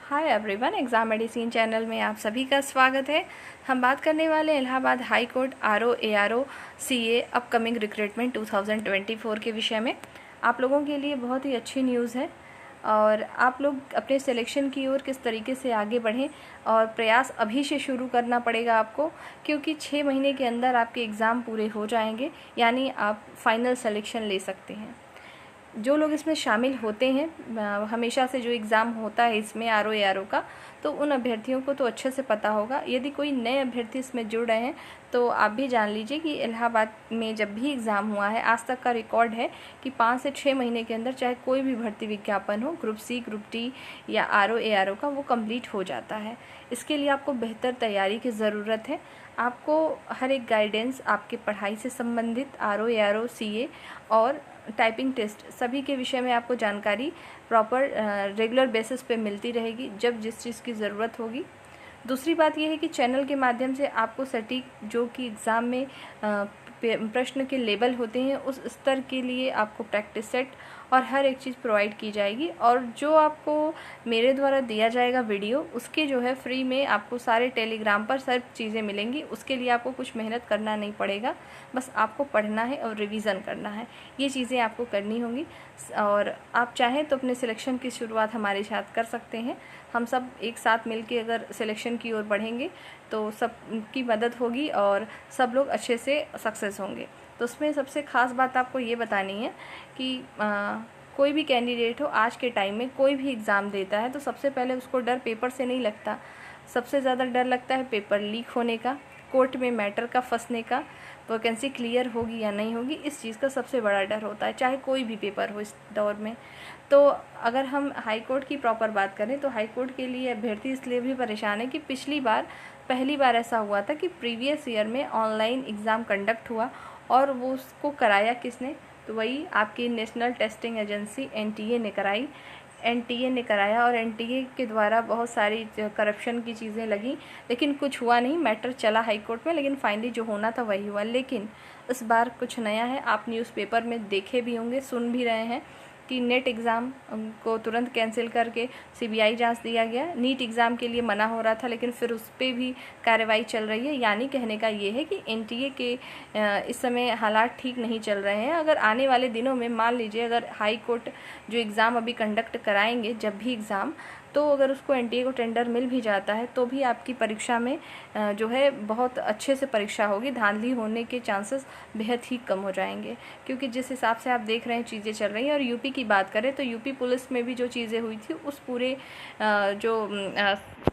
Hi everyone, exam medicine channel में आप सभी का स्वागत है। हम बात करने वाले हैं Allahabad high court RO ARO CA upcoming recruitment 2024 के विषय में। आप लोगों के लिए बहुत ही अच्छी न्यूज़ है और आप लोग अपने सिलेक्शन की ओर किस तरीके से आगे बढ़ें और प्रयास अभी से शुरू करना पड़ेगा आपको, क्योंकि 6 महीने के अंदर आपके एग्ज़ाम पूरे हो जाएंगे, यानी आप फाइनल सिलेक्शन ले सकते हैं। जो लोग इसमें शामिल होते हैं, हमेशा से जो एग्ज़ाम होता है इसमें आरओ एआरओ का, तो उन अभ्यर्थियों को तो अच्छे से पता होगा। यदि कोई नए अभ्यर्थी इसमें जुड़ रहे हैं तो आप भी जान लीजिए कि इलाहाबाद में जब भी एग्ज़ाम हुआ है आज तक का रिकॉर्ड है कि 5 से 6 महीने के अंदर चाहे कोई भी भर्ती विज्ञापन हो, ग्रुप सी, ग्रुप डी या आरओ एआरओ का, वो कंप्लीट हो जाता है। इसके लिए आपको बेहतर तैयारी की ज़रूरत है। आपको हर एक गाइडेंस आपके पढ़ाई से संबंधित आरओ एआरओ सीए और टाइपिंग टेस्ट सभी के विषय में आपको जानकारी प्रॉपर रेगुलर बेसिस पे मिलती रहेगी जब जिस चीज़ की ज़रूरत होगी। दूसरी बात यह है कि चैनल के माध्यम से आपको सटीक जो कि एग्ज़ाम में प्रश्न के लेबल होते हैं उस स्तर के लिए आपको प्रैक्टिस सेट और हर एक चीज़ प्रोवाइड की जाएगी। और जो आपको मेरे द्वारा दिया जाएगा वीडियो, उसके जो है फ्री में आपको सारे टेलीग्राम पर सब चीज़ें मिलेंगी। उसके लिए आपको कुछ मेहनत करना नहीं पड़ेगा, बस आपको पढ़ना है और रिवीजन करना है। ये चीज़ें आपको करनी होंगी और आप चाहें तो अपने सिलेक्शन की शुरुआत हमारे साथ कर सकते हैं। हम सब एक साथ मिलके अगर सिलेक्शन की ओर बढ़ेंगे तो सबकी मदद होगी और सब लोग अच्छे से सक्सेस होंगे। तो उसमें सबसे ख़ास बात आपको ये बतानी है कि कोई भी कैंडिडेट हो, आज के टाइम में कोई भी एग्ज़ाम देता है तो सबसे पहले उसको डर पेपर से नहीं लगता, सबसे ज़्यादा डर लगता है पेपर लीक होने का, कोर्ट में मैटर का फंसने का, वैकेंसी क्लियर होगी या नहीं होगी, इस चीज़ का सबसे बड़ा डर होता है, चाहे कोई भी पेपर हो इस दौर में। तो अगर हम हाई कोर्ट की प्रॉपर बात करें तो हाई कोर्ट के लिए अभ्यर्थी इसलिए भी परेशान है कि पहली बार ऐसा हुआ था कि प्रीवियस ईयर में ऑनलाइन एग्ज़ाम कंडक्ट हुआ और वो उसको कराया किसने, तो वही आपकी नेशनल टेस्टिंग एजेंसी एनटीए ने कराई। एनटीए ने कराया और एनटीए के द्वारा बहुत सारी करप्शन की चीज़ें लगी, लेकिन कुछ हुआ नहीं। मैटर चला हाई कोर्ट में, लेकिन फाइनली जो होना था वही हुआ। लेकिन इस बार कुछ नया है, आप न्यूज़पेपर में देखे भी होंगे, सुन भी रहे हैं कि नेट एग्ज़ाम को तुरंत कैंसिल करके सीबीआई जांच दिया गया। नीट एग्ज़ाम के लिए मना हो रहा था, लेकिन फिर उस पर भी कार्रवाई चल रही है। यानी कहने का ये है कि एनटीए के इस समय हालात ठीक नहीं चल रहे हैं। अगर आने वाले दिनों में मान लीजिए अगर हाई कोर्ट जो एग्ज़ाम अभी कंडक्ट कराएंगे, जब भी एग्ज़ाम, तो अगर उसको एनटीए को टेंडर मिल भी जाता है तो भी आपकी परीक्षा में जो है बहुत अच्छे से परीक्षा होगी, धांधली होने के चांसेस बेहद ही कम हो जाएंगे। क्योंकि जिस हिसाब से आप देख रहे हैं चीज़ें चल रही हैं। और यूपी की बात करें तो यूपी पुलिस में भी जो चीज़ें हुई थी, उस पूरे जो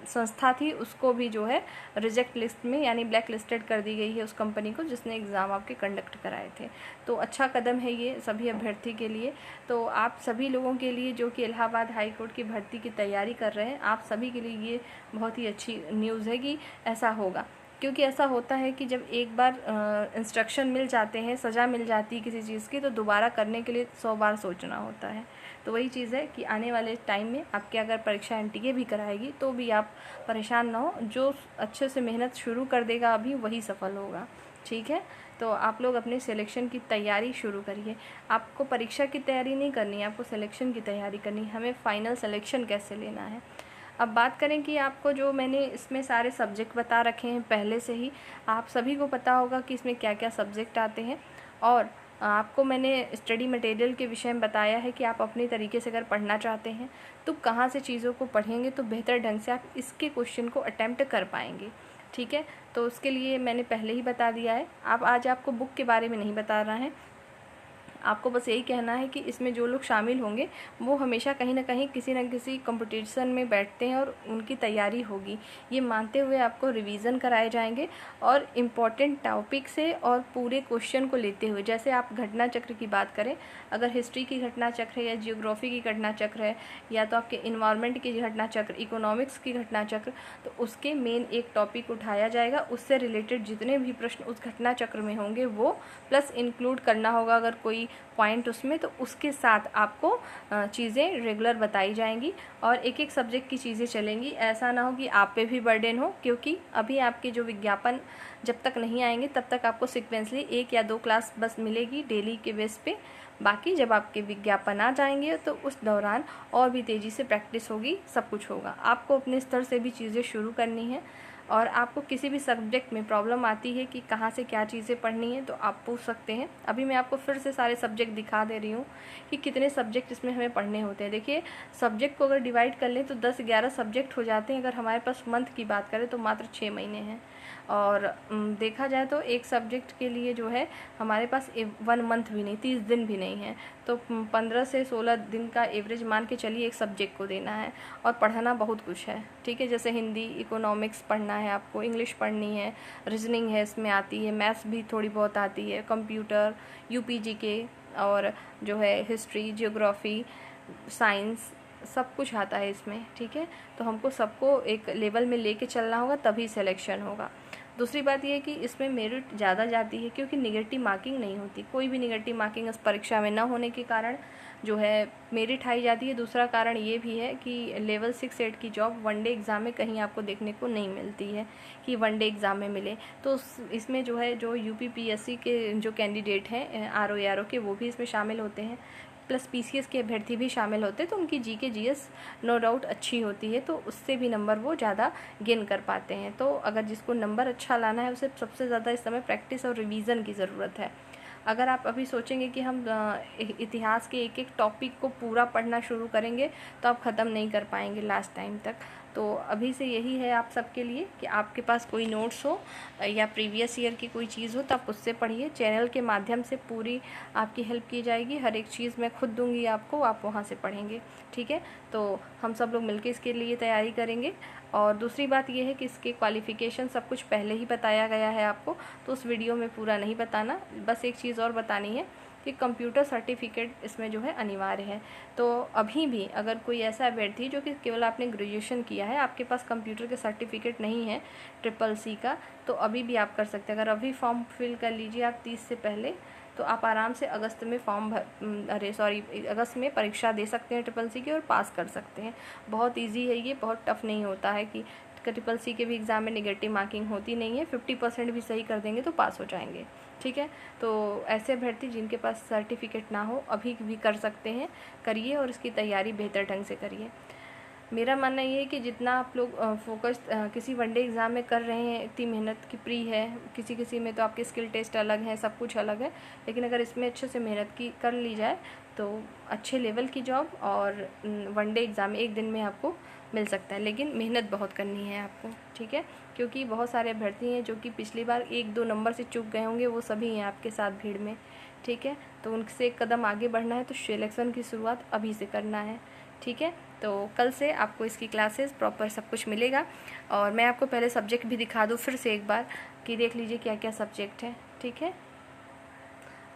संस्था थी उसको भी जो है रिजेक्ट लिस्ट में यानी ब्लैक लिस्टेड कर दी गई है उस कंपनी को जिसने एग्ज़ाम आपके कंडक्ट कराए थे। तो अच्छा कदम है ये सभी अभ्यर्थी के लिए। तो आप सभी लोगों के लिए जो कि इलाहाबाद हाई कोर्ट की भर्ती की तैयारी कर रहे हैं, आप सभी के लिए ये बहुत ही अच्छी न्यूज़ है कि ऐसा होगा। क्योंकि ऐसा होता है कि जब एक बार इंस्ट्रक्शन मिल जाते हैं, सज़ा मिल जाती है किसी चीज़ की, तो दोबारा करने के लिए 100 बार सोचना होता है। तो वही चीज़ है कि आने वाले टाइम में आपके अगर परीक्षा एनटीए भी कराएगी तो भी आप परेशान ना हो। जो अच्छे से मेहनत शुरू कर देगा अभी, वही सफल होगा। ठीक है, तो आप लोग अपने सिलेक्शन की तैयारी शुरू करिए। आपको परीक्षा की तैयारी नहीं करनी है, आपको सिलेक्शन की तैयारी करनी है। हमें फाइनल सिलेक्शन कैसे लेना है। अब बात करें कि आपको जो मैंने इसमें सारे सब्जेक्ट बता रखे हैं पहले से ही, आप सभी को पता होगा कि इसमें क्या क्या सब्जेक्ट आते हैं। और आपको मैंने स्टडी मटेरियल के विषय में बताया है कि आप अपने तरीके से अगर पढ़ना चाहते हैं तो कहाँ से चीज़ों को पढ़ेंगे तो बेहतर ढंग से आप इसके क्वेश्चन को अटैम्प्ट कर पाएंगे। ठीक है, तो उसके लिए मैंने पहले ही बता दिया है। आप आज आपको बुक के बारे में नहीं बता रहा है, आपको बस यही कहना है कि इसमें जो लोग शामिल होंगे वो हमेशा कहीं ना कहीं किसी न किसी कंपटीशन में बैठते हैं और उनकी तैयारी होगी, ये मानते हुए आपको रिवीजन कराए जाएंगे और इम्पॉर्टेंट टॉपिक से और पूरे क्वेश्चन को लेते हुए। जैसे आप घटना चक्र की बात करें, अगर हिस्ट्री की घटना चक्र है या जियोग्राफी की घटना चक्र है या तो आपके इन्वायरमेंट की घटना चक्र, इकोनॉमिक्स की घटना चक्र, तो उसके मेन एक टॉपिक उठाया जाएगा। उससे रिलेटेड जितने भी प्रश्न उस घटना चक्र में होंगे वो प्लस इंक्लूड करना होगा अगर कोई पॉइंट उसमें, तो उसके साथ आपको चीज़ें रेगुलर बताई जाएंगी और एक एक सब्जेक्ट की चीज़ें चलेंगी। ऐसा ना हो कि आप पे भी बर्डन हो, क्योंकि अभी आपके जो विज्ञापन जब तक नहीं आएंगे तब तक आपको सिक्वेंसली 1 या 2 क्लास बस मिलेगी डेली के बेस पे। बाकी जब आपके विज्ञापन आ जाएंगे तो उस दौरान और भी तेज़ी से प्रैक्टिस होगी, सब कुछ होगा। आपको अपने स्तर से भी चीज़ें शुरू करनी है, और आपको किसी भी सब्जेक्ट में प्रॉब्लम आती है कि कहाँ से क्या चीज़ें पढ़नी है तो आप पूछ सकते हैं। अभी मैं आपको फिर से सारे सब्जेक्ट दिखा दे रही हूँ कि कितने सब्जेक्ट इसमें हमें पढ़ने होते हैं। देखिए, सब्जेक्ट को अगर डिवाइड कर लें तो 10-11 सब्जेक्ट हो जाते हैं। अगर हमारे पास मंथ की बात करें तो मात्र 6 महीने हैं, और देखा जाए तो एक सब्जेक्ट के लिए जो है हमारे पास 1 मंथ भी नहीं, 30 दिन भी नहीं है, तो 15 से 16 दिन का एवरेज मान के चलिए एक सब्जेक्ट को देना है। और पढ़ना बहुत कुछ है, ठीक है, जैसे हिंदी, इकोनॉमिक्स पढ़ना है आपको, इंग्लिश पढ़नी है, रीजनिंग है इसमें आती है, मैथ्स भी थोड़ी बहुत आती है, कंप्यूटर, यूपीजीके, और जो है हिस्ट्री, जियोग्राफी, साइंस, सब कुछ आता है इसमें, ठीक है। तो हमको सबको एक लेवल में लेके चलना होगा, तभी सिलेक्शन होगा। दूसरी बात यह है कि इसमें मेरिट ज़्यादा जाती है क्योंकि निगेटिव मार्किंग नहीं होती, कोई भी निगेटिव मार्किंग इस परीक्षा में न होने के कारण जो है मेरिट हाई जाती है। दूसरा कारण ये भी है कि लेवल 6-8 की जॉब वनडे एग्ज़ाम में कहीं आपको देखने को नहीं मिलती है कि वनडे एग्ज़ाम में मिले। तो इसमें जो है जो यूपीपीएससी के जो कैंडिडेट हैं आरओ के, वो भी इसमें शामिल होते हैं, प्लस पीसीएस के अभ्यर्थी भी शामिल होते हैं। तो उनकी जीके जीएस नो डाउट अच्छी होती है, तो उससे भी नंबर वो ज़्यादा गेन कर पाते हैं। तो अगर जिसको नंबर अच्छा लाना है उसे सबसे ज़्यादा इस समय प्रैक्टिस और रिवीजन की ज़रूरत है। अगर आप अभी सोचेंगे कि हम इतिहास के एक एक टॉपिक को पूरा पढ़ना शुरू करेंगे तो आप ख़त्म नहीं कर पाएंगे लास्ट टाइम तक। तो अभी से यही है आप सबके लिए कि आपके पास कोई नोट्स हो या प्रीवियस ईयर की कोई चीज़ हो तो आप उससे पढ़िए। चैनल के माध्यम से पूरी आपकी हेल्प की जाएगी, हर एक चीज़ मैं खुद दूंगी आपको, आप वहाँ से पढ़ेंगे, ठीक है। तो हम सब लोग मिलकर इसके लिए तैयारी करेंगे। और दूसरी बात यह है कि इसके क्वालिफ़िकेशन सब कुछ पहले ही बताया गया है आपको, तो उस वीडियो में पूरा नहीं बताना। बस एक चीज़ और बतानी है कि कंप्यूटर सर्टिफिकेट इसमें जो है अनिवार्य है। तो अभी भी अगर कोई ऐसा अभ्यर्थी जो कि केवल आपने ग्रेजुएशन किया है, आपके पास कंप्यूटर के सर्टिफिकेट नहीं है CCC का, तो अभी भी आप कर सकते हैं। अगर अभी फॉर्म फिल कर लीजिए आप 30 से पहले, तो आप आराम से अगस्त में अगस्त में परीक्षा दे सकते हैं CCC की और पास कर सकते हैं। बहुत ईजी है ये, बहुत टफ नहीं होता है कि CCC के भी एग्ज़ाम में नेगेटिव मार्किंग होती नहीं है, 50% भी सही कर देंगे तो पास हो जाएंगे, ठीक है। तो ऐसे अभ्यर्थी जिनके पास सर्टिफिकेट ना हो अभी भी कर सकते हैं, करिए और इसकी तैयारी बेहतर ढंग से करिए। मेरा मानना ये है कि जितना आप लोग फोकस किसी वनडे एग्ज़ाम में कर रहे हैं, इतनी मेहनत की प्री है, किसी में तो आपके स्किल टेस्ट अलग हैं, सब कुछ अलग है, लेकिन अगर इसमें अच्छे से मेहनत की कर ली जाए तो अच्छे लेवल की जॉब और वनडे एग्ज़ाम में एक दिन में आपको मिल सकता है। लेकिन मेहनत बहुत करनी है आपको, ठीक है, क्योंकि बहुत सारे अभ्यर्थी हैं जो कि पिछली बार 1-2 नंबर से चूक गए होंगे, वो सभी हैं आपके साथ भीड़ में, ठीक है। तो उनसे एक कदम आगे बढ़ना है, तो सिलेक्शन की शुरुआत अभी से करना है, ठीक है। तो कल से आपको इसकी क्लासेस प्रॉपर सब कुछ मिलेगा। और मैं आपको पहले सब्जेक्ट भी दिखा दूँ फिर से एक बार कि देख लीजिए क्या क्या सब्जेक्ट है, ठीक है।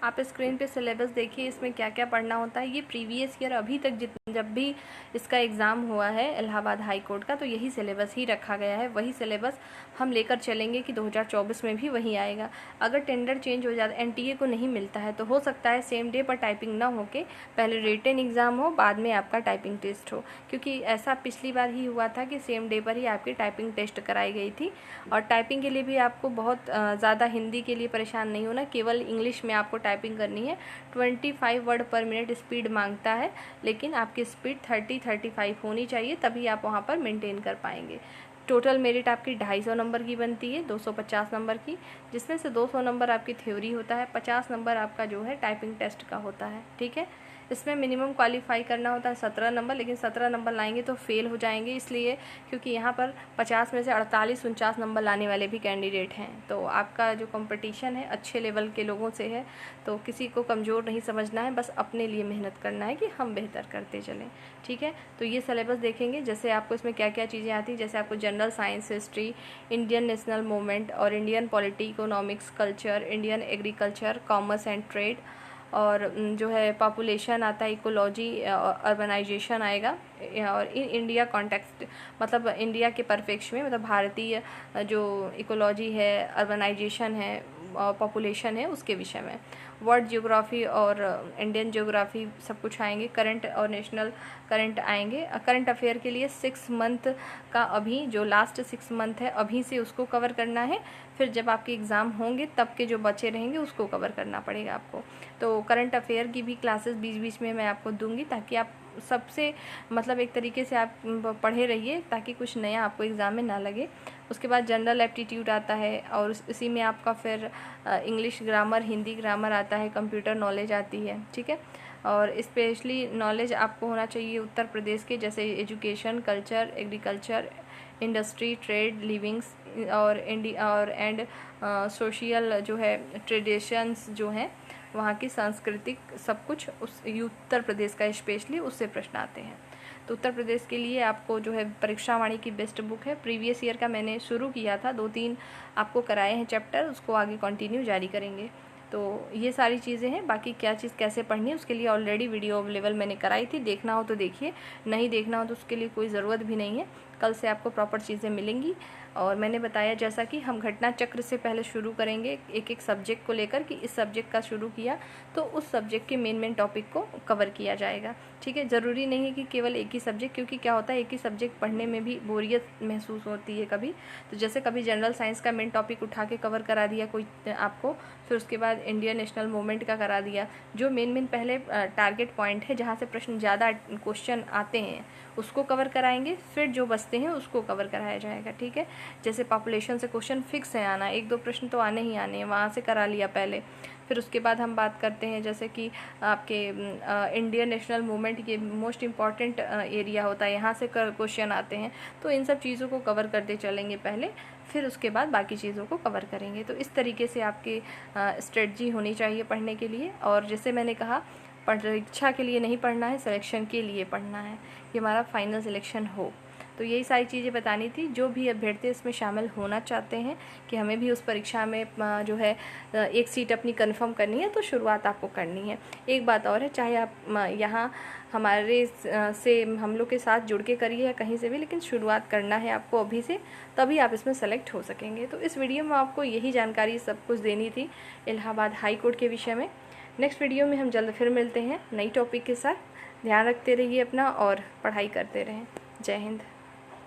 आप स्क्रीन पे सिलेबस देखिए, इसमें क्या क्या पढ़ना होता है। ये प्रीवियस ईयर अभी तक जब भी इसका एग्ज़ाम हुआ है इलाहाबाद हाई कोर्ट का, तो यही सिलेबस ही रखा गया है, वही सिलेबस हम लेकर चलेंगे कि 2024 में भी वही आएगा। अगर टेंडर चेंज हो जाता, एनटीए को नहीं मिलता है, तो हो सकता है सेम डे पर टाइपिंग ना होके पहले रिटन एग्ज़ाम हो, बाद में आपका टाइपिंग टेस्ट हो, क्योंकि ऐसा पिछली बार ही हुआ था कि सेम डे पर ही आपकी टाइपिंग टेस्ट कराई गई थी। और टाइपिंग के लिए भी आपको बहुत ज़्यादा हिंदी के लिए परेशान नहीं होना, केवल इंग्लिश में आपको टाइपिंग करनी है। 25 वर्ड पर मिनट स्पीड मांगता है, लेकिन आपकी स्पीड 30-35 होनी चाहिए, तभी आप वहाँ पर मेंटेन कर पाएंगे। टोटल मेरिट आपकी 250 नंबर की बनती है, 250 नंबर की, जिसमें से 200 नंबर आपकी थ्योरी होता है, 50 नंबर आपका जो है टाइपिंग टेस्ट का होता है, ठीक है। इसमें मिनिमम क्वालिफाई करना होता है 17 नंबर, लेकिन 17 नंबर लाएंगे तो फेल हो जाएंगे, इसलिए क्योंकि यहाँ पर 50 में से 48-49 नंबर लाने वाले भी कैंडिडेट हैं। तो आपका जो कंपटीशन है अच्छे लेवल के लोगों से है, तो किसी को कमज़ोर नहीं समझना है, बस अपने लिए मेहनत करना है कि हम बेहतर करते चलें, ठीक है। तो ये सिलेबस देखेंगे, जैसे आपको इसमें क्या क्या चीज़ें आती हैं, जैसे आपको general science, history, Indian national movement और Indian polity, economics, culture, Indian agriculture, commerce and trade, और जो है पॉपुलेशन आता है, इकोलॉजी, अर्बनाइजेशन आएगा, और इन इंडिया कॉन्टेक्स्ट, मतलब इंडिया के परिप्रेक्ष्य में, मतलब भारतीय जो इकोलॉजी है, अर्बनाइजेशन है, पॉपुलेशन है उसके विषय में। वर्ल्ड ज्योग्राफी और इंडियन ज्योग्राफी सब कुछ आएंगे। करंट और नेशनल करंट आएंगे। करंट अफेयर के लिए 6 मंथ का अभी जो लास्ट 6 मंथ है अभी से उसको कवर करना है। फिर जब आपके एग्ज़ाम होंगे तब के जो बचे रहेंगे उसको कवर करना पड़ेगा आपको। तो करंट अफेयर की भी क्लासेस बीच बीच में मैं आपको दूंगी, ताकि आप सबसे मतलब एक तरीके से आप पढ़े रहिए, ताकि कुछ नया आपको एग्ज़ाम में ना लगे। उसके बाद जनरल एप्टीट्यूड आता है और इसी में आपका फिर इंग्लिश ग्रामर, हिंदी ग्रामर आता है, कंप्यूटर नॉलेज आती है, ठीक है। और स्पेशली नॉलेज आपको होना चाहिए उत्तर प्रदेश के, जैसे education, culture, agriculture, industry, trade, livings और एंड सोशल जो है ट्रेडिशंस जो हैं वहाँ की सांस्कृतिक सब कुछ उस उत्तर प्रदेश का स्पेशली उससे प्रश्न आते हैं। तो उत्तर प्रदेश के लिए आपको जो है परीक्षा वाणी की बेस्ट बुक है। प्रीवियस ईयर का मैंने शुरू किया था, 2-3 आपको कराए हैं चैप्टर, उसको आगे कंटिन्यू जारी करेंगे। तो ये सारी चीज़ें हैं। बाकी क्या चीज़ कैसे पढ़नी है उसके लिए ऑलरेडी वीडियो अवेलेबल मैंने कराई थी, देखना हो तो देखिए, नहीं देखना हो तो उसके लिए कोई ज़रूरत भी नहीं है। कल से आपको प्रॉपर चीज़ें मिलेंगी। और मैंने बताया जैसा कि हम घटना चक्र से पहले शुरू करेंगे एक एक सब्जेक्ट को लेकर, कि इस सब्जेक्ट का शुरू किया तो उस सब्जेक्ट के मेन टॉपिक को कवर किया जाएगा, ठीक है। ज़रूरी नहीं है कि केवल एक ही सब्जेक्ट, क्योंकि क्या होता है एक ही सब्जेक्ट पढ़ने में भी बोरियत महसूस होती है कभी। तो जैसे कभी जनरल साइंस का मेन टॉपिक उठा के कवर करा दिया कोई आपको, फिर उसके बाद इंडियन नेशनल मूवमेंट का करा दिया, जो मेन पहले टारगेट पॉइंट है जहाँ से प्रश्न ज़्यादा क्वेश्चन आते हैं उसको कवर कराएंगे, फिर जो बचते हैं उसको कवर कराया जाएगा, ठीक है। जैसे पॉपुलेशन से क्वेश्चन फिक्स है आना, 1-2 प्रश्न तो आने ही आने हैं, वहाँ से करा लिया पहले। फिर उसके बाद हम बात करते हैं जैसे कि आपके इंडियन नेशनल मूवमेंट, ये मोस्ट इम्पॉर्टेंट एरिया होता है, यहाँ से क्वेश्चन आते हैं। तो इन सब चीज़ों को कवर करते चलेंगे पहले, फिर उसके बाद बाकी चीज़ों को कवर करेंगे। तो इस तरीके से आपकी स्ट्रेटजी होनी चाहिए पढ़ने के लिए। और जैसे मैंने कहा, परीक्षा के लिए नहीं पढ़ना है, सिलेक्शन के लिए पढ़ना है, कि हमारा फाइनल सिलेक्शन हो। तो यही सारी चीज़ें बतानी थी। जो भी अभ्यर्थी इसमें शामिल होना चाहते हैं कि हमें भी उस परीक्षा में जो है एक सीट अपनी कंफर्म करनी है, तो शुरुआत आपको करनी है। एक बात और है, चाहे आप यहाँ हमारे से हम लोग के साथ जुड़ के करिए या कहीं से भी, लेकिन शुरुआत करना है आपको अभी से, तभी आप इसमें सेलेक्ट हो सकेंगे। तो इस वीडियो में आपको यही जानकारी सब कुछ देनी थी इलाहाबाद हाई कोर्ट के विषय में। नेक्स्ट वीडियो में हम जल्द फिर मिलते हैं नई टॉपिक के साथ। ध्यान रखते रहिए अपना और पढ़ाई करते रहें। जय हिंद।